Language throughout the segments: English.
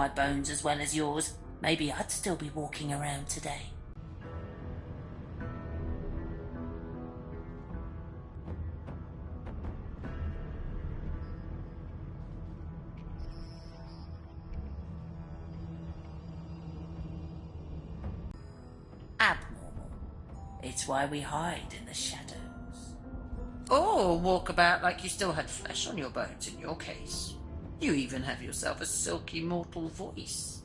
my bones as well as yours, maybe I'd still be walking around today. Abnormal. It's why we hide in the shadows. Or walk about like you still had flesh on your bones in your case. You even have yourself a silky mortal voice.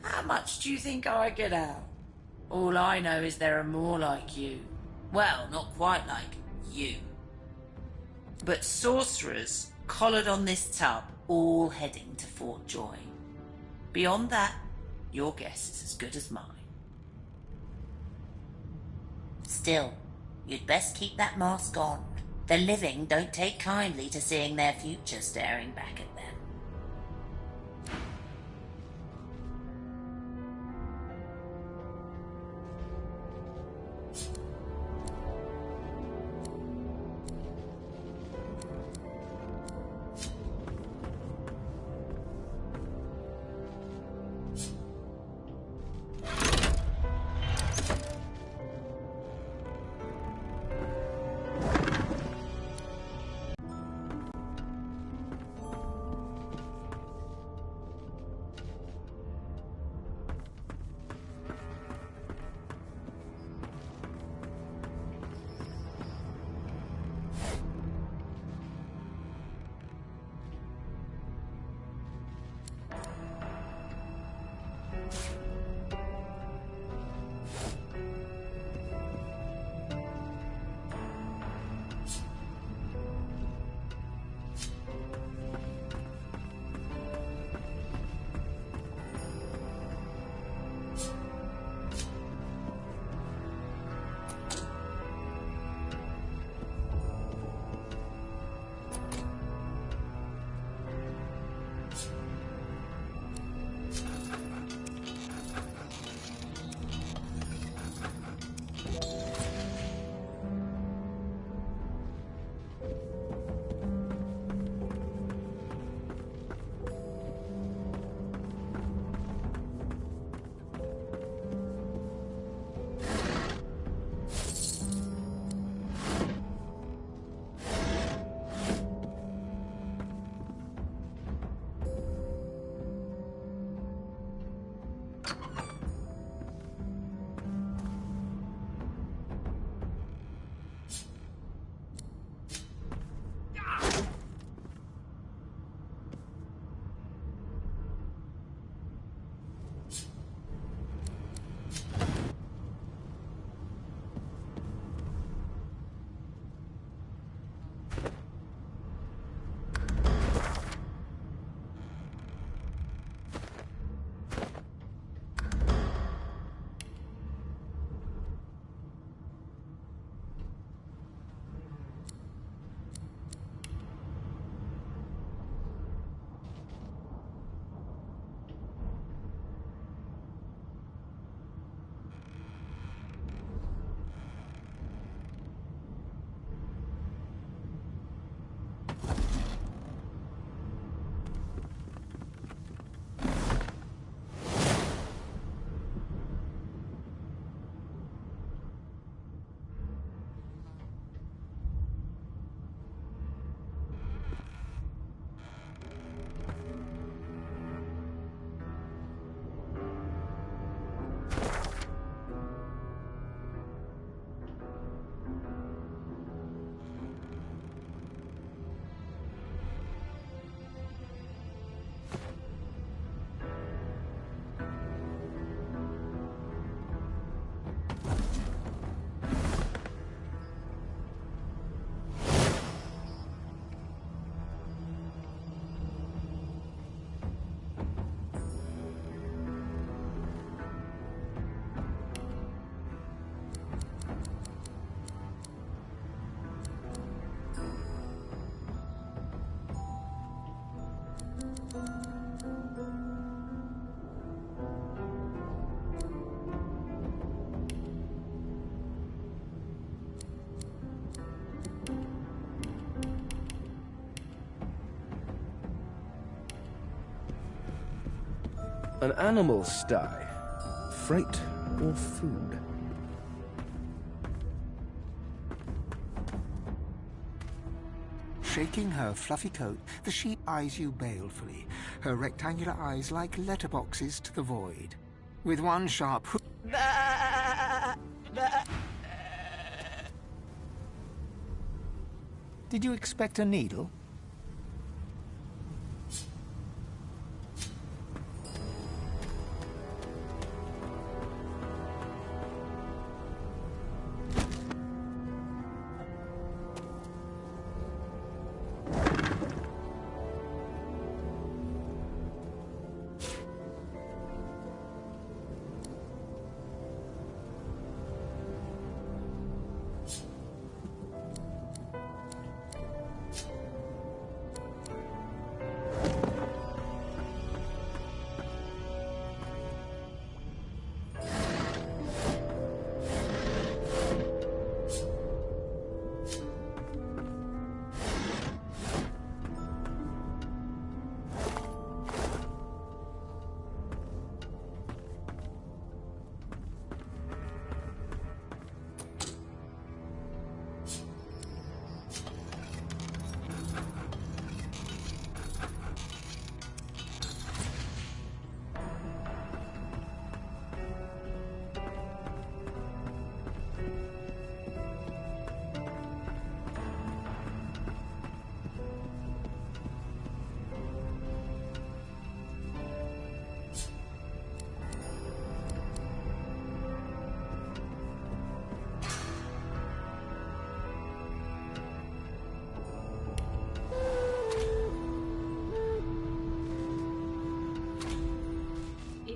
How much do you think I get out? All I know is there are more like you. Well, not quite like you. But sorcerers collared on this tub, all heading to Fort Joy. Beyond that, your guess is as good as mine. Still, you'd best keep that mask on. The living don't take kindly to seeing their future staring back at them. An animal sty. Freight or food? Shaking her fluffy coat, the sheep eyes you balefully, her rectangular eyes like letterboxes to the void. With one sharp hook... Did you expect a needle?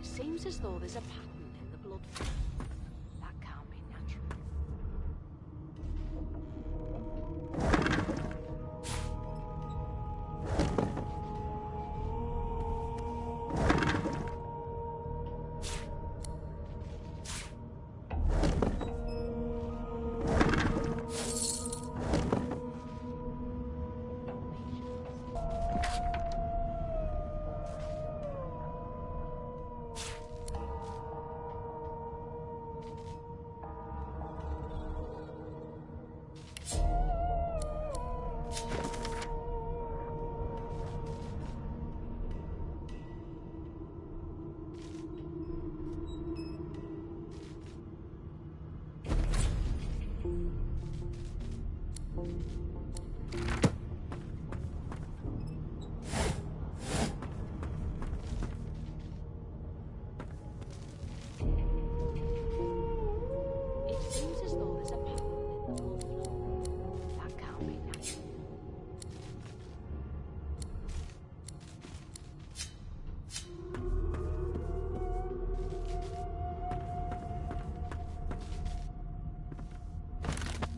Seems as though there's a pattern in the blood flow. That can't be natural.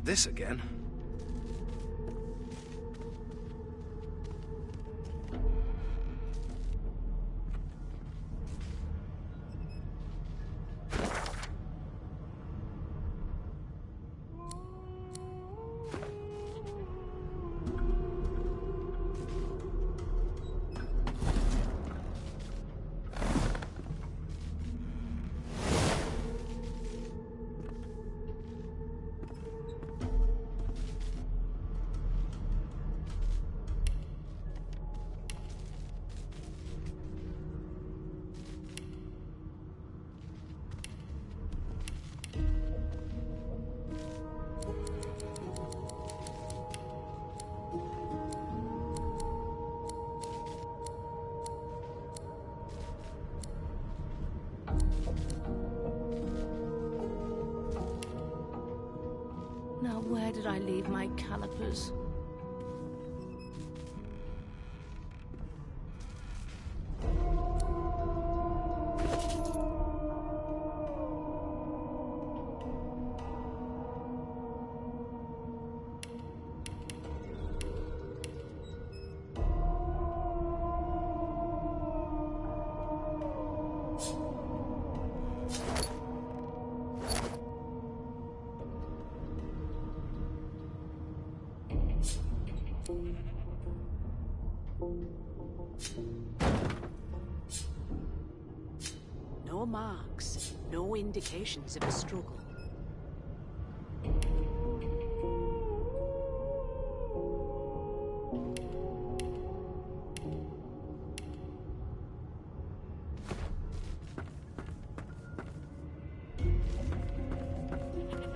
This again? Now, where did I leave my calipers? No marks, no indications of a struggle.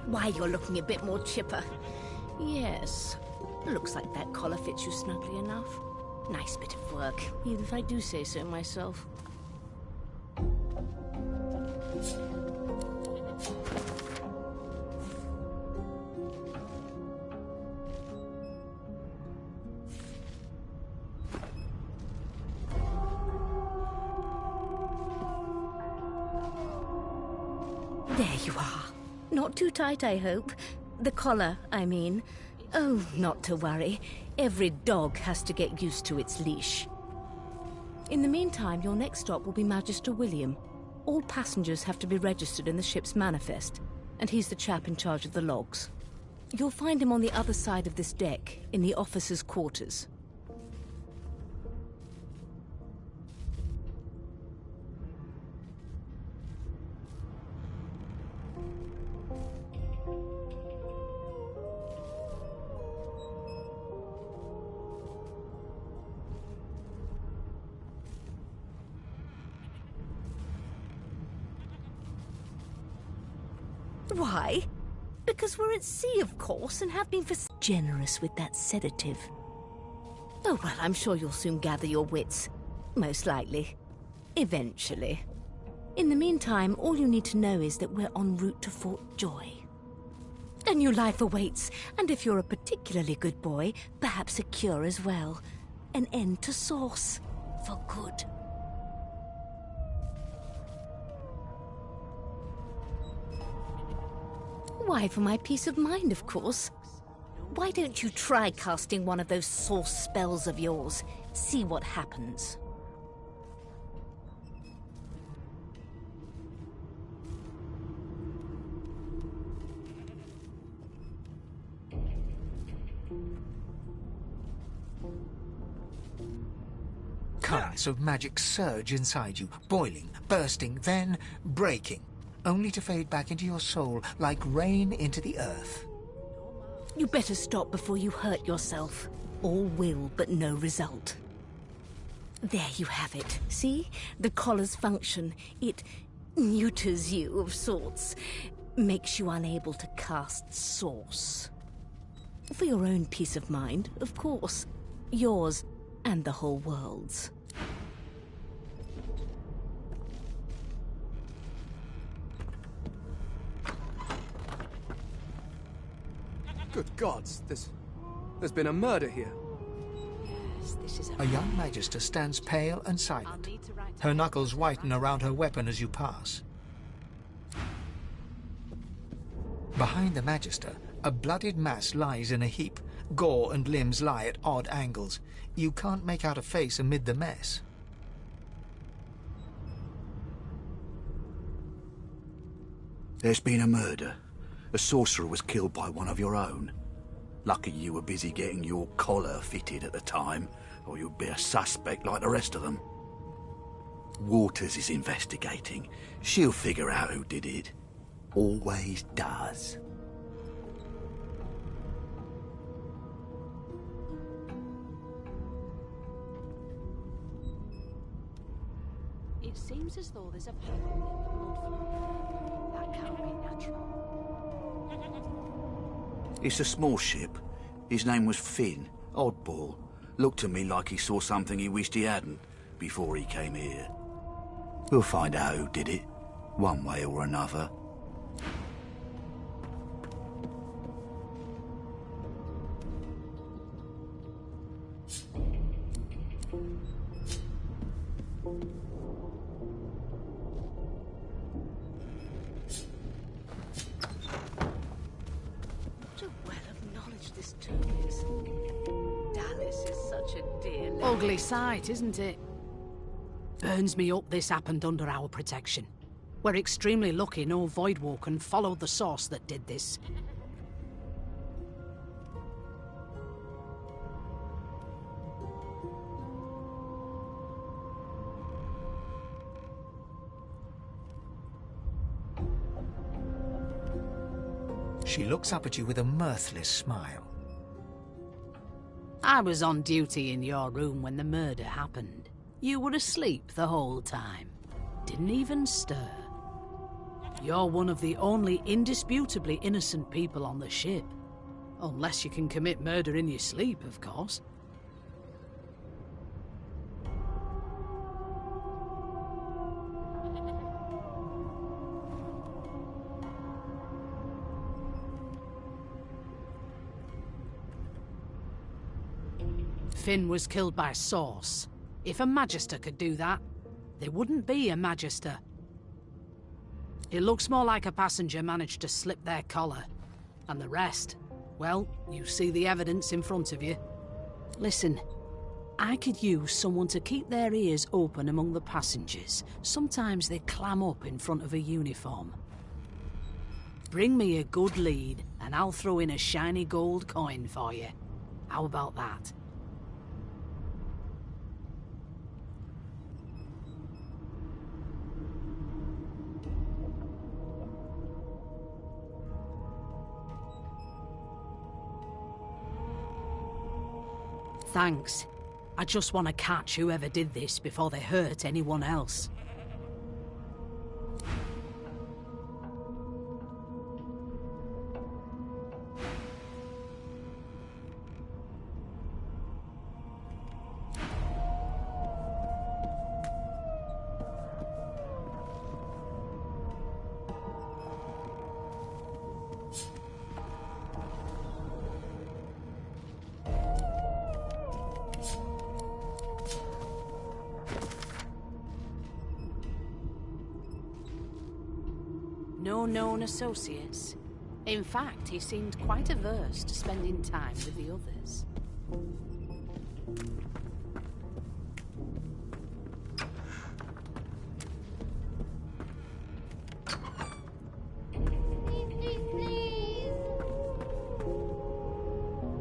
Why, you're looking a bit more chipper. Yes. Looks like that collar fits you snugly enough. Nice bit of work, even if I do say so myself. There you are. Not too tight, I hope. The collar, I mean. Oh, not to worry. Every dog has to get used to its leash. In the meantime, your next stop will be Magister William. All passengers have to be registered in the ship's manifest, and he's the chap in charge of the logs. You'll find him on the other side of this deck, in the officers' quarters. Why? Because we're at sea, of course, and have been for generous with that sedative. Oh, well, I'm sure you'll soon gather your wits. Most likely. Eventually. In the meantime, all you need to know is that we're en route to Fort Joy. A new life awaits, and if you're a particularly good boy, perhaps a cure as well. An end to Sauce. For good. Why, for my peace of mind, of course. Why don't you try casting one of those Sauce spells of yours? See what happens. Currents of magic surge inside you, boiling, bursting, then breaking, only to fade back into your soul like rain into the earth. You better stop before you hurt yourself. All will, but no result. There you have it. See? The collar's function. It neuters you of sorts. Makes you unable to cast Sauce. For your own peace of mind, of course. Yours and the whole world's. Good gods, there's been a murder here. Yes, this is A young magister stands pale and silent. I'll need to write Her knuckles whiten around her weapon as you pass. Behind the magister, a bloodied mass lies in a heap. Gore and limbs lie at odd angles. You can't make out a face amid the mess. There's been a murder. A sorcerer was killed by one of your own. Lucky you were busy getting your collar fitted at the time, or you'd be a suspect like the rest of them. Waters is investigating. She'll figure out who did it. Always does. It seems as though there's a pattern in the blood flow. That can't be natural. It's a small ship. His name was Finn. Oddball. Looked to me like he saw something he wished he hadn't before he came here. We'll find out who did it, one way or another. What a well of knowledge this tomb is. Dallas is such a dear lady. Ugly sight, isn't it? Burns me up this happened under our protection. We're extremely lucky no Voidwalker followed the source that did this. She looks up at you with a mirthless smile. I was on duty in your room when the murder happened. You were asleep the whole time. Didn't even stir. You're one of the only indisputably innocent people on the ship. Unless you can commit murder in your sleep, of course. Finn was killed by Source. If a Magister could do that, there wouldn't be a Magister. It looks more like a passenger managed to slip their collar. And the rest, well, you see the evidence in front of you. Listen, I could use someone to keep their ears open among the passengers. Sometimes they clam up in front of a uniform. Bring me a good lead, and I'll throw in a shiny gold coin for you. How about that? Thanks. I just want to catch whoever did this before they hurt anyone else. No known associates. In fact, he seemed quite averse to spending time with the others.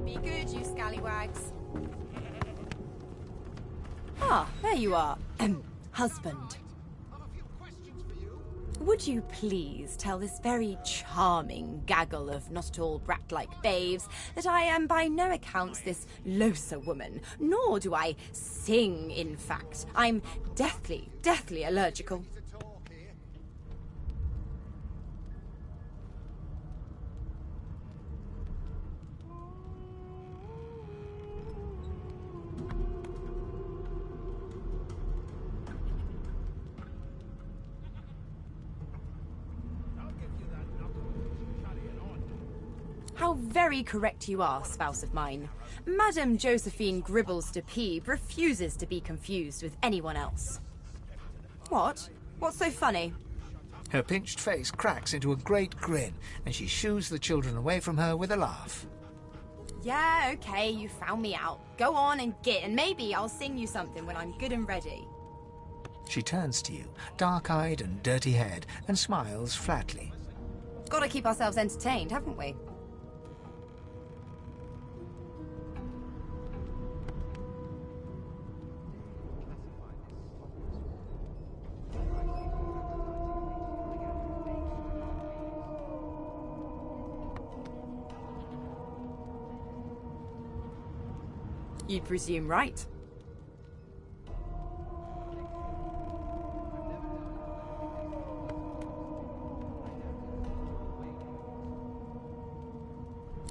Be good, you scallywags. Ah, there you are. Husband. Would you please tell this very charming gaggle of not-at-all brat-like babes that I am by no accounts this Losa woman, nor do I sing, in fact. I'm deathly allergical. How very correct you are, spouse of mine. Madame Josephine Gribbles de Peeb refuses to be confused with anyone else. What? What's so funny? Her pinched face cracks into a great grin, and she shoos the children away from her with a laugh. Yeah, okay, you found me out. Go on and git, and maybe I'll sing you something when I'm good and ready. She turns to you, dark-eyed and dirty-haired, and smiles flatly. Gotta keep ourselves entertained, haven't we? You'd presume right.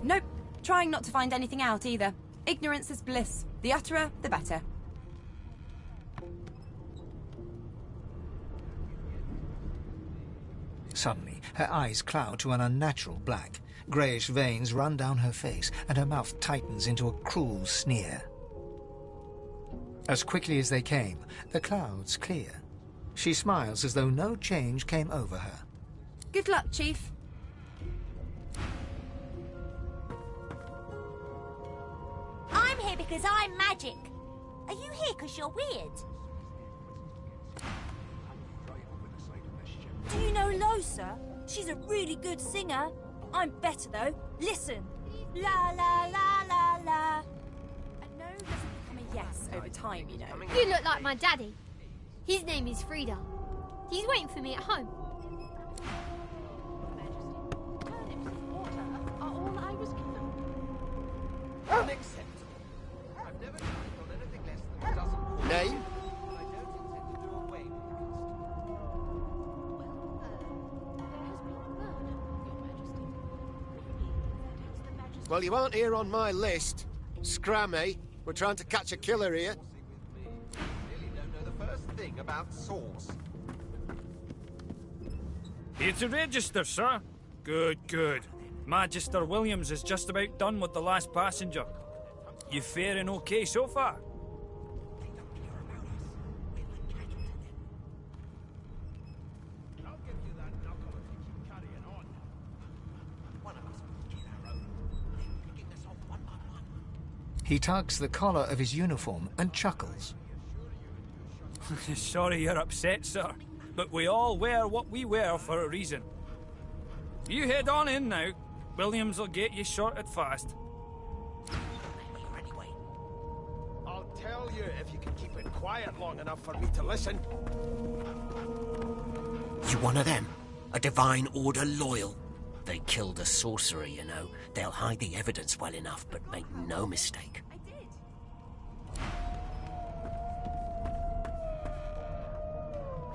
Nope. Trying not to find anything out either. Ignorance is bliss. The utterer, the better. Suddenly, her eyes cloud to an unnatural black. Greyish veins run down her face, and her mouth tightens into a cruel sneer. As quickly as they came, the clouds clear. She smiles as though no change came over her. Good luck, Chief. I'm here because I'm magic. Are you here because you're weird? Do you know Losa? She's a really good singer. I'm better though. Listen. La la la la la. A no doesn't become a yes over time, you know. You look like my daddy. His name is Frida. He's waiting for me at home. Well, you aren't here on my list. Scram, eh? We're trying to catch a killer here. Really don't know the first thing about sauce. Here to register, sir. Good, good. Magister Williams is just about done with the last passenger. You faring okay so far? He tugs the collar of his uniform and chuckles. Sorry you're upset, sir, but we all wear what we wear for a reason. You head on in now. Williams will get you sorted fast. I'll tell you if you can keep it quiet long enough for me to listen. You one of them? A Divine Order loyal? They killed a sorcerer, you know. They'll hide the evidence well enough, but make no mistake.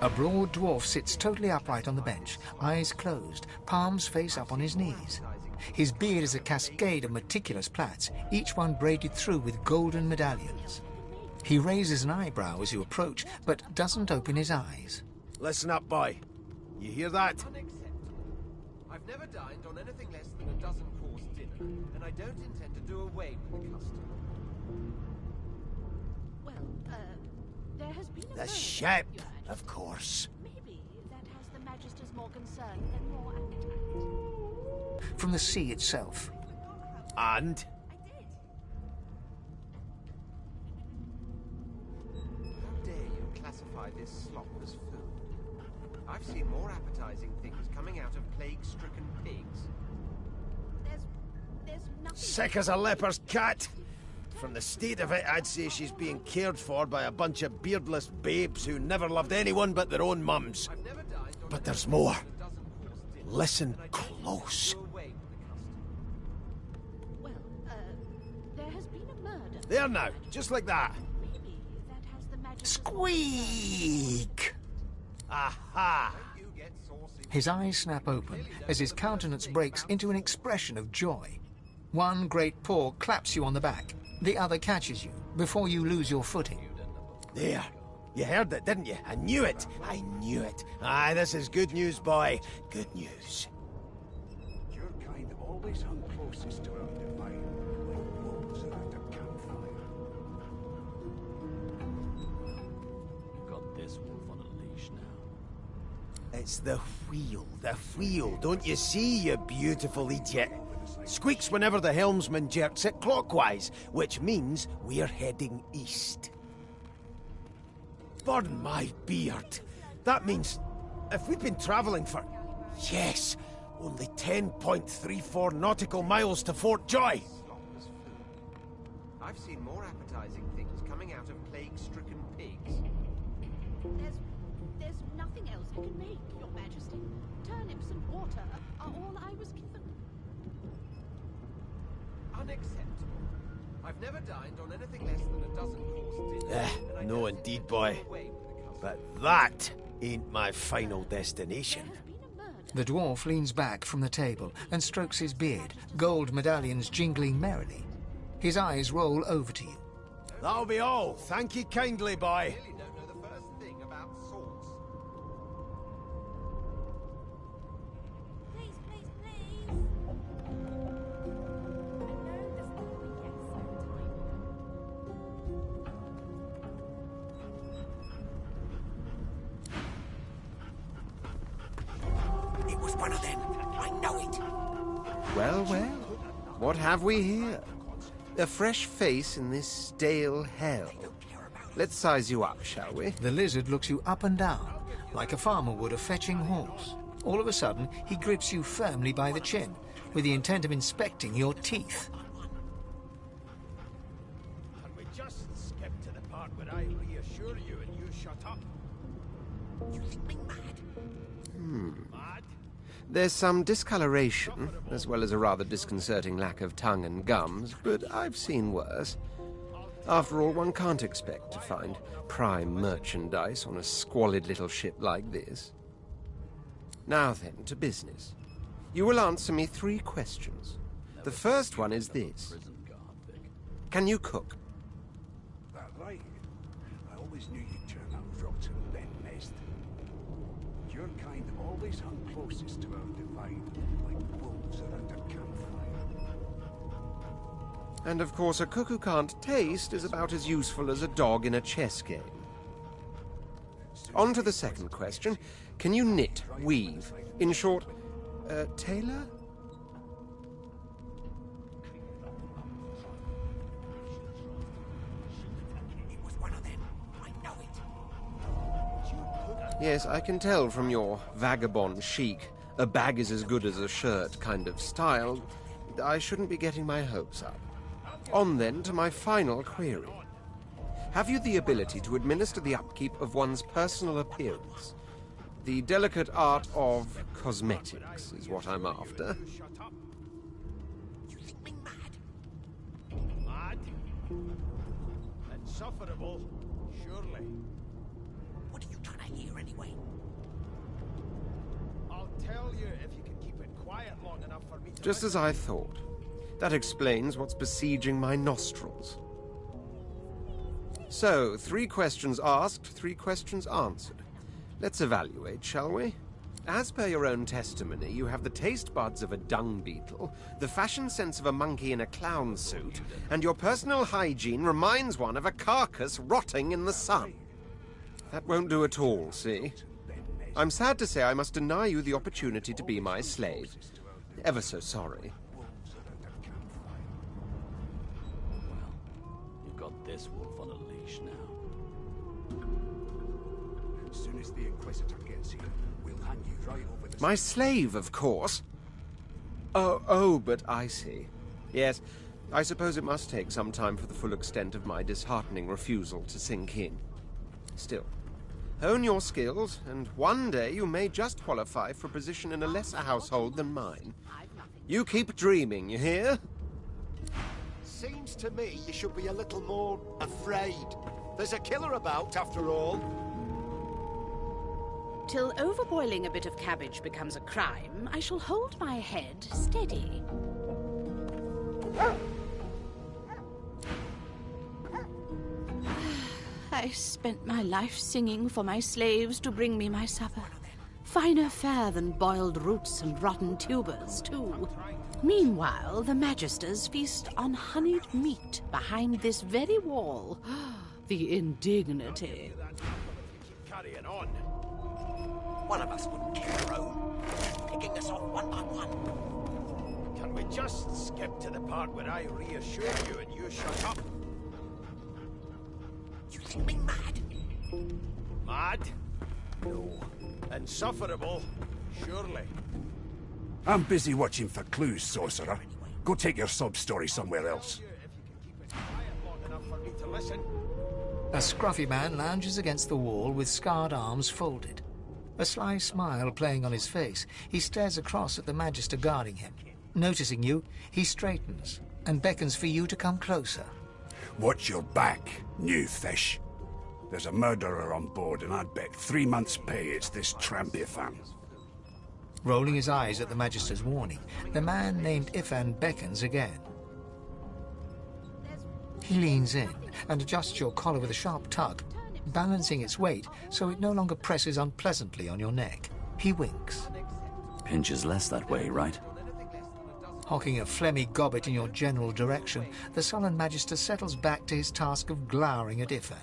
A broad dwarf sits totally upright on the bench, eyes closed, palms face up on his knees. His beard is a cascade of meticulous plaits, each one braided through with golden medallions. He raises an eyebrow as you approach, but doesn't open his eyes. Listen up, boy. You hear that? I've never dined on anything less than a dozen-course dinner, and I don't intend to do away with the custom. Well, there has been a The murder, ship, Your Majesty. of course. Maybe that has the Magister's more concern than more appetite. From the sea itself. And? How dare you classify this slop as food? I've seen more appetizing things coming out of plague-stricken pigs. There's nothing... Sick as a leper's cat. From the state of it, I'd say she's being cared for by a bunch of beardless babes who never loved anyone but their own mums. But there's more. Listen close. Well, there has been a murder. There now, just like that. Maybe that has the Magister's... Squeak! Aha! His eyes snap open as his countenance breaks into an expression of joy. One great paw claps you on the back. The other catches you before you lose your footing. There. You heard it, didn't you? I knew it. I knew it. Aye, this is good news, boy. Good news. Your kind always hung closest to our divine when wolves are at a campfire. You've got this wolf on a leash now. It's the wheel. The wheel. Don't you see, you beautiful idiot? Squeaks whenever the helmsman jerks it clockwise, which means we're heading east. Burn my beard. That means if we've been travelling for, yes, only 10.34 nautical miles to Fort Joy. I've seen more appetizing things coming out of plague-stricken pigs. There's nothing else I can make, Your Majesty. Turnips and water are all I was given. Unacceptable. I've never dined on anything less than a dozen-course dinner. No indeed, boy. But that ain't my final destination. The dwarf leans back from the table and strokes his beard, gold medallions jingling merrily. His eyes roll over to you. That'll be all. Thank you kindly, boy. Really don't know the first thing about sauce. Please, please, please. It was one of them. I know it. Well, well. What have we here? A fresh face in this stale hell. Let's size you up, shall we? The lizard looks you up and down, like a farmer would a fetching horse. All of a sudden, he grips you firmly by the chin, with the intent of inspecting your teeth. And we just skip to the part where I reassure you and you shut up. You think me mad? Mad? There's some discoloration, as well as a rather disconcerting lack of tongue and gums, but I've seen worse. After all, one can't expect to find prime merchandise on a squalid little ship like this. Now then, to business. You will answer me 3 questions. The first one is this. Can you cook? That right? I always knew you'd turn that rotten bent nest. Your kind always hung closest to our divine, like wolves around a campfire. And of course, a cook who can't taste is about as useful as a dog in a chess game. On to the second question. Can you knit, weave? In short, tailor? Yes, I can tell from your vagabond chic, a bag is as good as a shirt kind of style. I shouldn't be getting my hopes up. On then to my final query. Have you the ability to administer the upkeep of one's personal appearance? The delicate art of cosmetics is what I'm after. You think me mad? Mad? Insufferable, surely. What are you trying to hear anyway? I'll tell you if you can keep it quiet long enough for me to Just as I thought. That explains what's besieging my nostrils. So, 3 questions asked, 3 questions answered. Let's evaluate, shall we? As per your own testimony, you have the taste buds of a dung beetle, the fashion sense of a monkey in a clown suit, and your personal hygiene reminds one of a carcass rotting in the sun. That won't do at all, see? I'm sad to say I must deny you the opportunity to be my slave. Ever so sorry. You've got this wolf on a leash now. As soon as the Inquisitor gets here, we'll hang you right over the... My slave, of course. Oh, but I see. Yes, I suppose it must take some time for the full extent of my disheartening refusal to sink in. Still, hone your skills, and one day you may just qualify for a position in a lesser household than mine. You keep dreaming, you hear? Seems to me you should be a little more afraid. There's a killer about, after all. Till overboiling a bit of cabbage becomes a crime, I shall hold my head steady. I spent my life singing for my slaves to bring me my supper. Finer fare than boiled roots and rotten tubers, too. Meanwhile, the Magisters feast on honeyed meat behind this very wall. The indignity. Carrying on. One of us wouldn't kill our own, picking us off one by one. Can we just skip to the part where I reassure you and you shut up? You think me mad? Mad? No. Insufferable? Surely. I'm busy watching for clues, sorcerer. Go take your sub-story somewhere else. A scruffy man lounges against the wall with scarred arms folded. A sly smile playing on his face, he stares across at the Magister guarding him. Noticing you, he straightens and beckons for you to come closer. Watch your back, new fish. There's a murderer on board, and I'd bet 3 months' pay it's this trampy fan. Rolling his eyes at the Magister's warning, the man named Ifan beckons again. He leans in and adjusts your collar with a sharp tug, balancing its weight so it no longer presses unpleasantly on your neck. He winks. Pinches less that way, right? Hocking a phlegmy gobbet in your general direction, the sullen Magister settles back to his task of glowering at Ifan.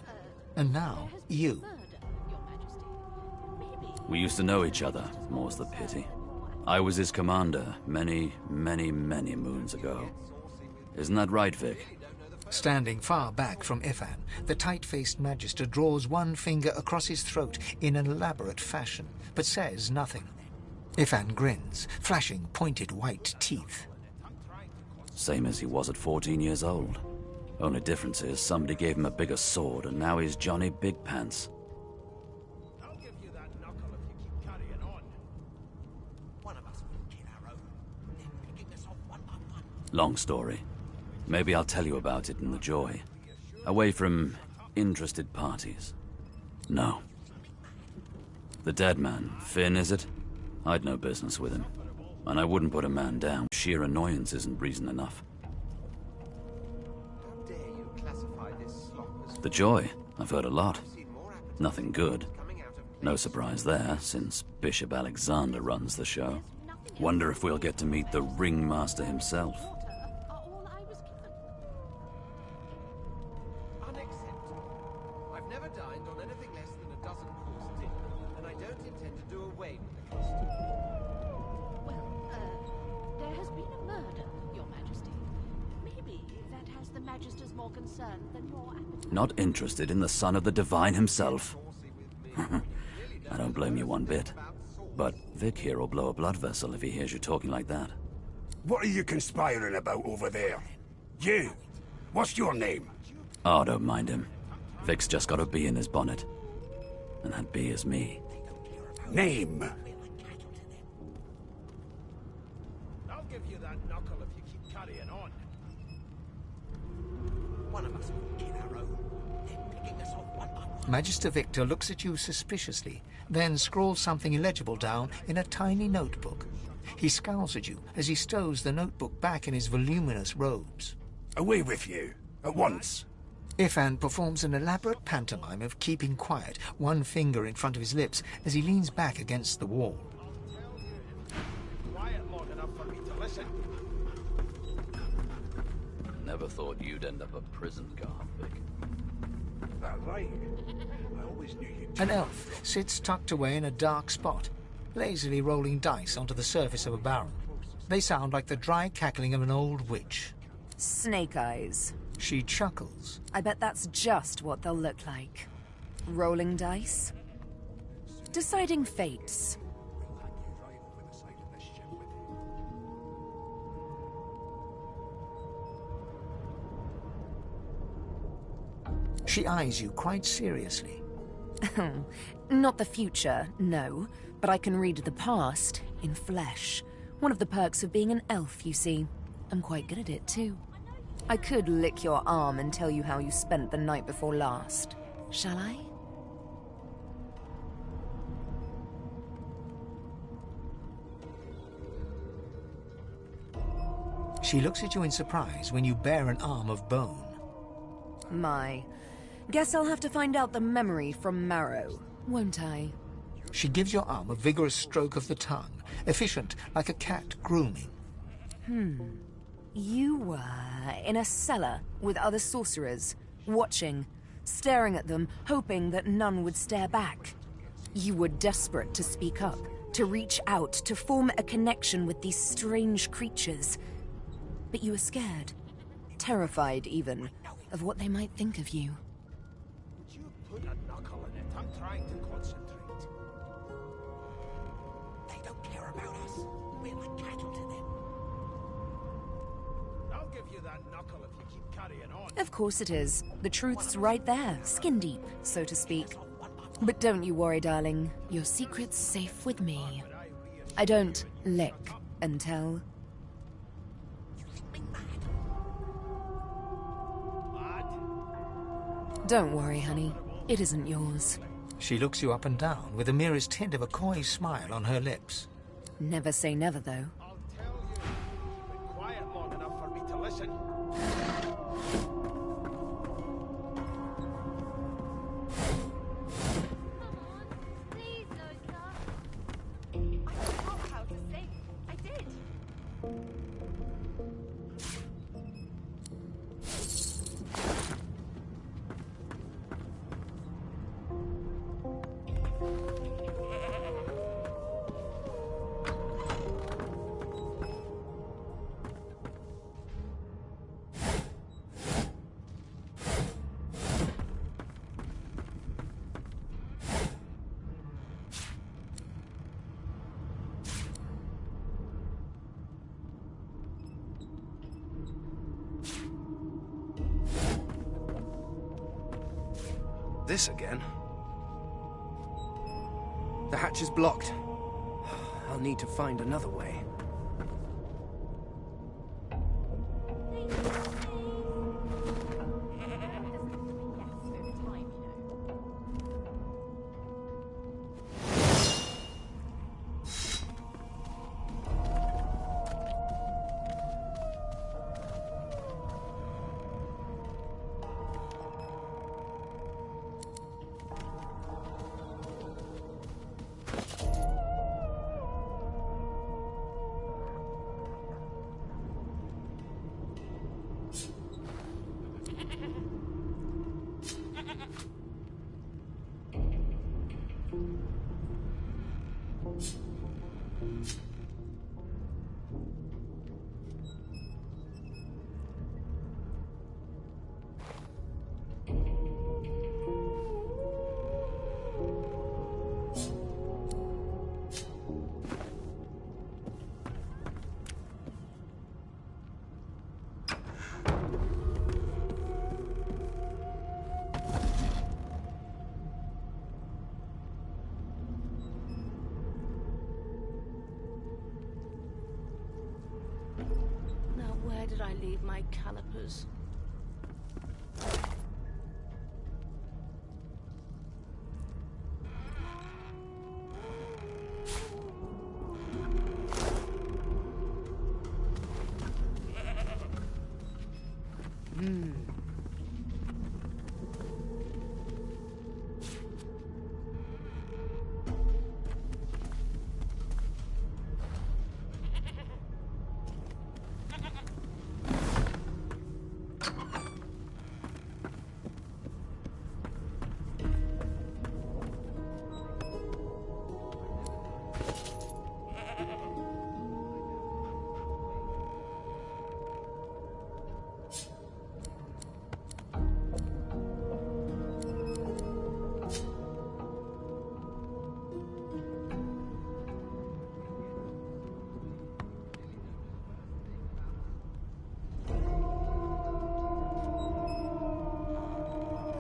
And now, you. We used to know each other, more's the pity. I was his commander many, many, many moons ago. Isn't that right, Vic? Standing far back from Ifan, the tight-faced Magister draws one finger across his throat in an elaborate fashion, but says nothing. Ifan grins, flashing pointed white teeth. Same as he was at 14 years old. Only difference is somebody gave him a bigger sword, and now he's Johnny Big Pants. I'll give you that knuckle if you keep carrying on. One of us wouldn't kill our own. They're picking us off one by one. Long story. Maybe I'll tell you about it in the Joy. Away from interested parties. No. The dead man, Finn, is it? I'd no business with him. And I wouldn't put a man down. sheer annoyance isn't reason enough. How dare you classify this slop as The Joy, I've heard a lot. Nothing good. No surprise there, since Bishop Alexander runs the show. Wonder if we'll get to meet the ringmaster himself. unacceptable. I've never dined on anything less than a dozen-course dinner, and I don't intend to do away with the custom. Well, there has been a murder, Your Majesty. Maybe that has the Magister's more concerned than your appetite. Not interested in the son of the divine himself. I don't blame you one bit. But Vic here will blow a blood vessel if he hears you talking like that. What are you conspiring about over there? You! What's your name? Oh, don't mind him. Vic's just got a bee in his bonnet. And that bee is me. Name? I'll give you that knuckle if you keep carrying on. One of us will get our own. They're picking us off one by one. Magister Victor looks at you suspiciously, then scrawls something illegible down in a tiny notebook. He scowls at you as he stows the notebook back in his voluminous robes. Away with you, at once. Ifan performs an elaborate pantomime of keeping quiet, one finger in front of his lips as he leans back against the wall. Quiet long enough for me to listen. Never thought you'd end up a prison guard, Vic. That right? I always knew you'd... An elf sits tucked away in a dark spot, lazily rolling dice onto the surface of a barrel. They sound like the dry cackling of an old witch. Snake eyes. She chuckles. I bet that's just what they'll look like. Rolling dice. Deciding fates. She eyes you quite seriously. Not the future, no. But I can read the past in flesh. One of the perks of being an elf, you see. I'm quite good at it, too. I could lick your arm and tell you how you spent the night before last. Shall I? She looks at you in surprise when you bare an arm of bone. My. Guess I'll have to find out the memory from Marrow, won't I? She gives your arm a vigorous stroke of the tongue, efficient like a cat grooming. You were in a cellar with other sorcerers, watching, staring at them, hoping that none would stare back. You were desperate to speak up, to reach out, to form a connection with these strange creatures. But you were scared, terrified even, of what they might think of you. Would you put a knuckle in it? I'm trying to concentrate. They don't care about us. We're like cattle to them. I'll give you that knuckle if you keep carrying on. Of course it is. The truth's right there, skin deep, so to speak. But don't you worry, darling. Your secret's safe with me. I don't lick and tell. Don't worry, honey. It isn't yours. She looks you up and down with the merest hint of a coy smile on her lips. Never say never, though. I'll tell you. You've been quiet long enough for me to listen. Please, Lothar. I forgot how to sing. I did. This again? The hatch is blocked. I'll need to find another way. Now, where did I leave my calipers?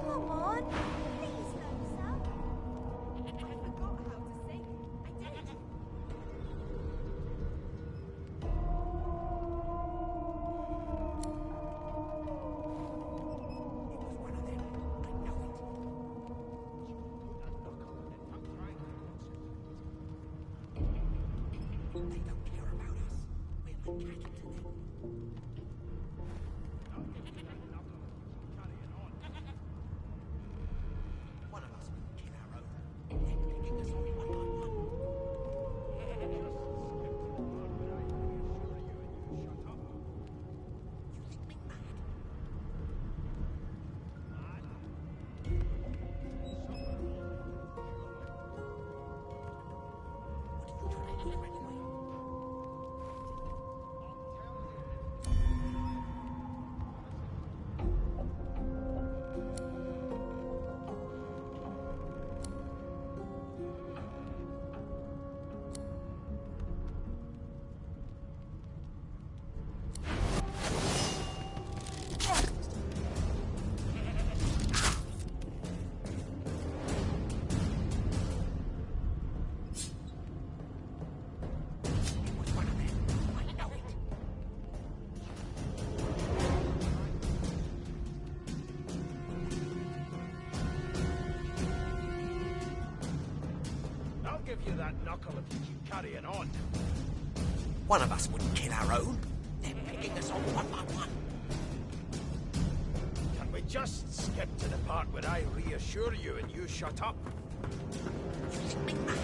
Come on, please, Losa. I forgot how to sing. I did. I'll give you that knuckle if you keep carrying on. One of us wouldn't kill our own. They're picking us on one by one. Can we just skip to the part where I reassure you and you shut up? You think me mad?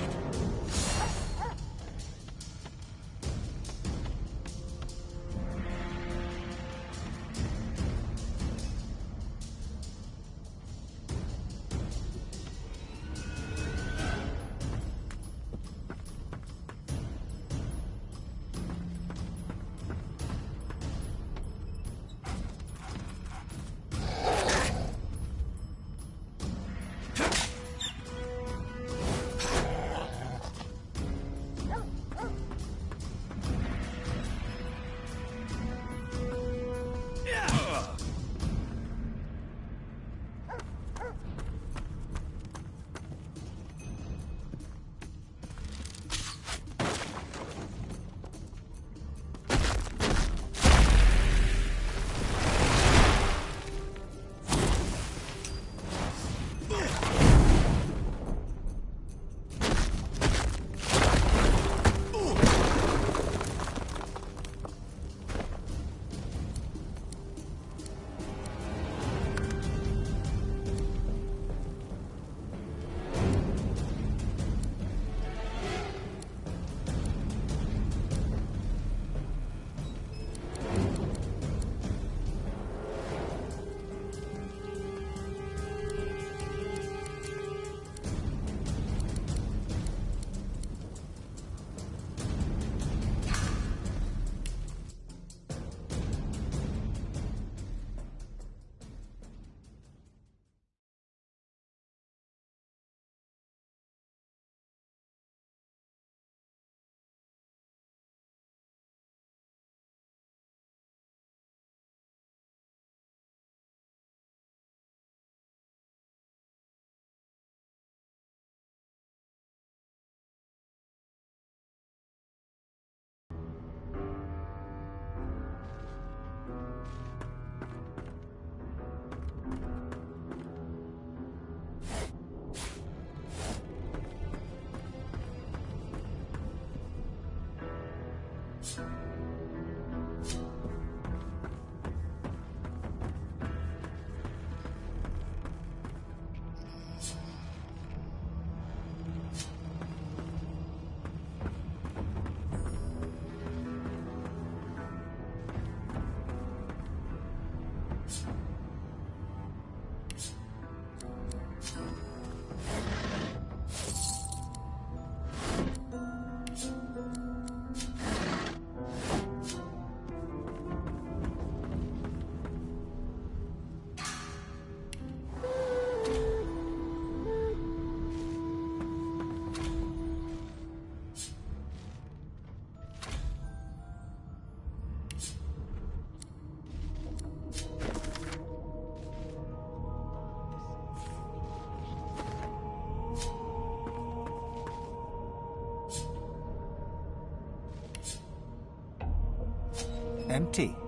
empty.